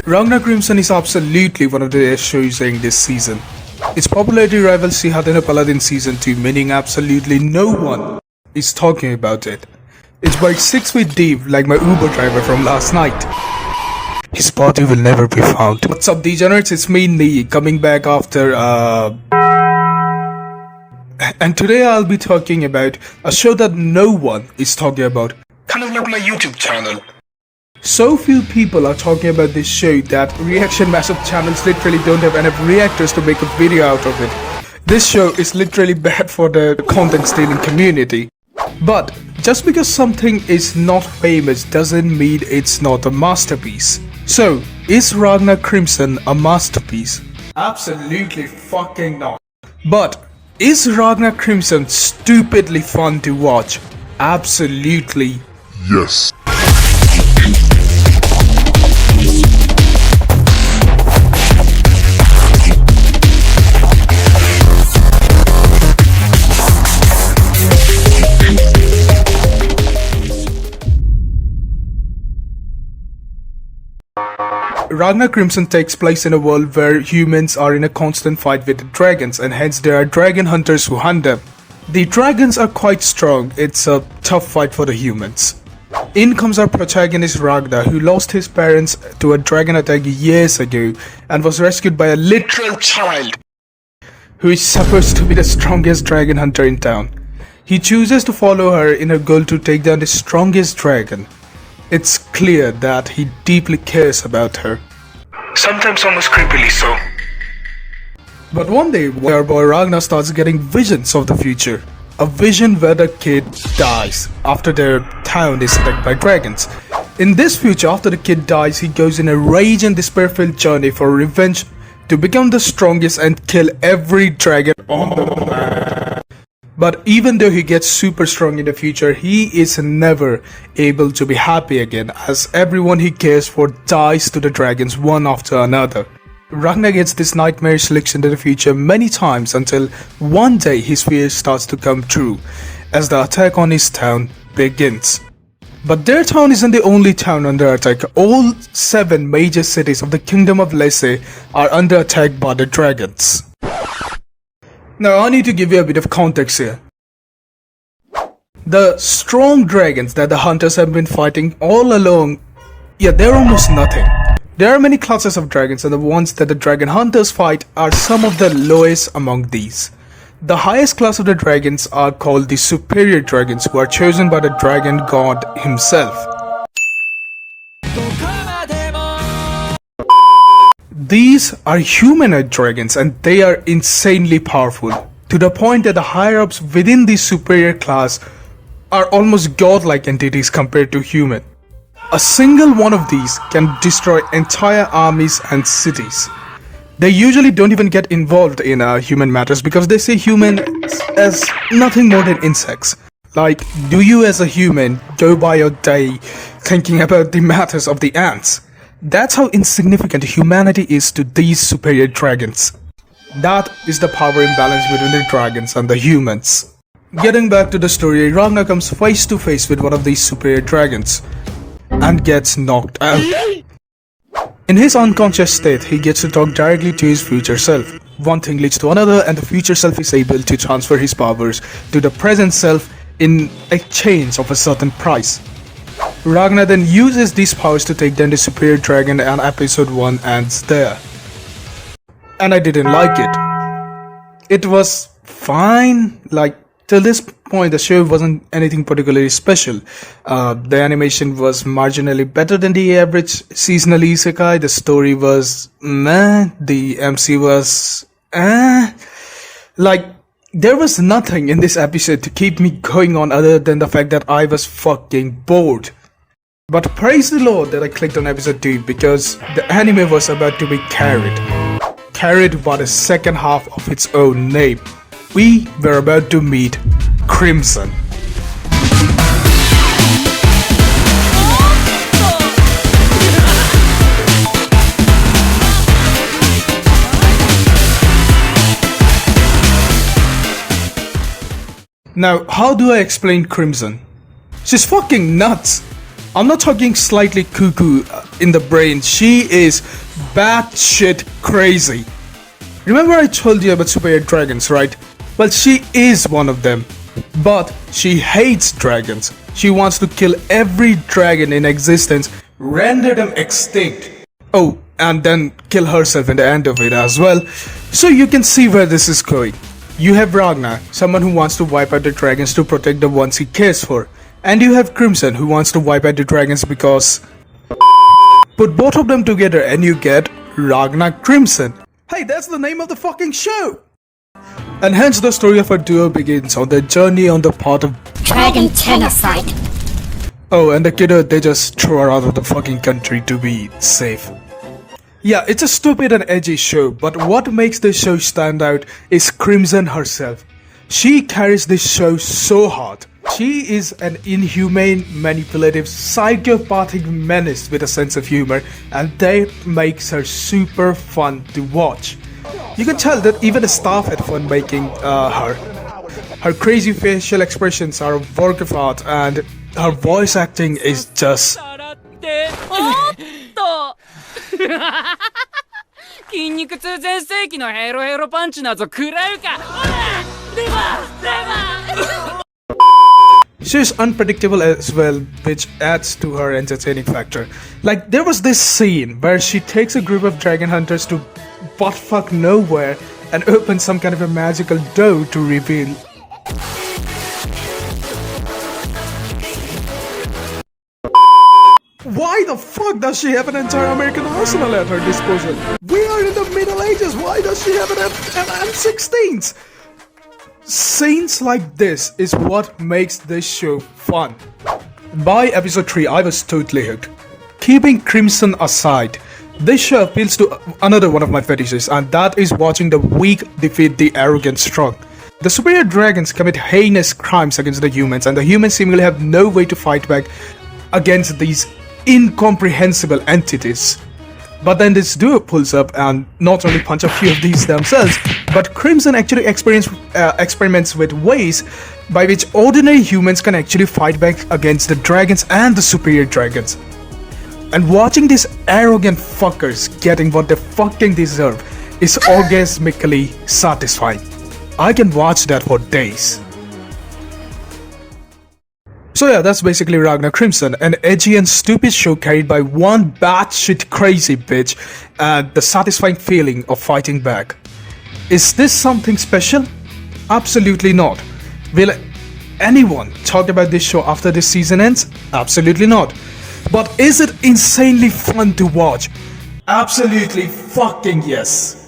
Ragnar Crimson is absolutely one of the best shows in this season. Its popularity rivals Shihadena Paladin Season 2, meaning absolutely no one is talking about it. It's by 6 feet deep like my Uber driver from last night. His body will never be found. What's up, degenerates? It's me, Nee, coming back after and today I'll be talking about a show that no one is talking about. Kind of like my YouTube channel. So few people are talking about this show that reaction massive channels literally don't have enough reactors to make a video out of it. This show is literally bad for the content stealing community. But just because something is not famous doesn't mean it's not a masterpiece. So, is Ragnar Crimson a masterpiece? Absolutely fucking not. But is Ragnar Crimson stupidly fun to watch? Absolutely yes. Ragnar Crimson takes place in a world where humans are in a constant fight with the dragons, and hence there are dragon hunters who hunt them. The dragons are quite strong, it's a tough fight for the humans. In comes our protagonist Ragnar, who lost his parents to a dragon attack years ago and was rescued by a literal child who is supposed to be the strongest dragon hunter in town. He chooses to follow her in her goal to take down the strongest dragon. It's clear that he deeply cares about her. Sometimes almost creepily so. But one day, our boy Ragnar starts getting visions of the future. A vision where the kid dies after their town is attacked by dragons. In this future, after the kid dies, he goes in a rage and despair-filled journey for revenge to become the strongest and kill every dragon on the planet. But even though he gets super strong in the future, he is never able to be happy again, as everyone he cares for dies to the dragons one after another. Ragnar gets this nightmarish looks into the future many times until one day his fear starts to come true as the attack on his town begins. But their town isn't the only town under attack. All 7 major cities of the Kingdom of Lesse are under attack by the dragons. Now I need to give you a bit of context here. The strong dragons that the hunters have been fighting all along, they're almost nothing. There are many classes of dragons, and the ones that the dragon hunters fight are some of the lowest among these. The highest class of the dragons are called the superior dragons, who are chosen by the dragon god himself. These are humanoid dragons, and they are insanely powerful, to the point that the higher-ups within the superior class are almost godlike entities compared to human. A single one of these can destroy entire armies and cities. They usually don't even get involved in human matters because they see humans as nothing more than insects. Like, do you as a human go by your day thinking about the matters of the ants? That's how insignificant humanity is to these superior dragons. That is the power imbalance between the dragons and the humans. Getting back to the story, Ragnar comes face to face with one of these superior dragons and gets knocked out. In his unconscious state, he gets to talk directly to his future self. One thing leads to another, and the future self is able to transfer his powers to the present self in exchange of a certain price. Ragnar then uses these powers to take down the superior dragon, and episode 1 ends there. And I didn't like it. It was fine, like till this point the show wasn't anything particularly special. The animation was marginally better than the average seasonal isekai, the story was meh, the MC was like there was nothing in this episode to keep me going on other than the fact that I was fucking bored. But praise the Lord that I clicked on episode 2 because the anime was about to be carried by the second half of its own name. We were about to meet Crimson. Now, how do I explain Crimson? She's fucking nuts. I'm not talking slightly cuckoo in the brain. She is batshit crazy. Remember I told you about superior dragons, right? Well, she is one of them. But she hates dragons. She wants to kill every dragon in existence, render them extinct. Oh, and then kill herself in the end of it as well. So you can see where this is going. You have Ragnar, someone who wants to wipe out the dragons to protect the ones he cares for. And you have Crimson, who wants to wipe out the dragons because... Put both of them together and you get Ragnar Crimson. Hey, that's the name of the fucking show! And hence the story of our duo begins on their journey on the path of Dragon genocide. Oh, and the kiddo, they just throw her out of the fucking country to be safe. Yeah, it's a stupid and edgy show, but what makes this show stand out is Crimson herself. She carries this show so hard. She is an inhumane, manipulative, psychopathic menace with a sense of humor, and that makes her super fun to watch. You can tell that even the staff had fun making her. Her crazy facial expressions are a work of art, and her voice acting is just... 筋肉痛全盛期のヘロヘロパンチなぞ食らうか。レバーレバー She's unpredictable as well, which adds to her entertaining factor. Like, there was this scene where she takes a group of dragon hunters to buttfuck nowhere and opens some kind of a magical door to reveal. Why the fuck does she have an entire American arsenal at her disposal? We are in the Middle Ages, why does she have an M16s? Scenes like this is what makes this show fun. By episode 3, I was totally hooked. Keeping Crimson aside, this show appeals to another one of my fetishes, and that is watching the weak defeat the arrogant strong. The superior dragons commit heinous crimes against the humans, and the humans seemingly have no way to fight back against these incomprehensible entities. But then this duo pulls up and not only punch a few of these themselves, but Crimson actually experiments with ways by which ordinary humans can actually fight back against the dragons and the superior dragons. And watching these arrogant fuckers getting what they fucking deserve is orgasmically satisfying. I can watch that for days. So yeah, that's basically Ragnar Crimson, an edgy and stupid show carried by one batshit crazy bitch and the satisfying feeling of fighting back. Is this something special? Absolutely not. Will anyone talk about this show after this season ends? Absolutely not. But is it insanely fun to watch? Absolutely fucking yes.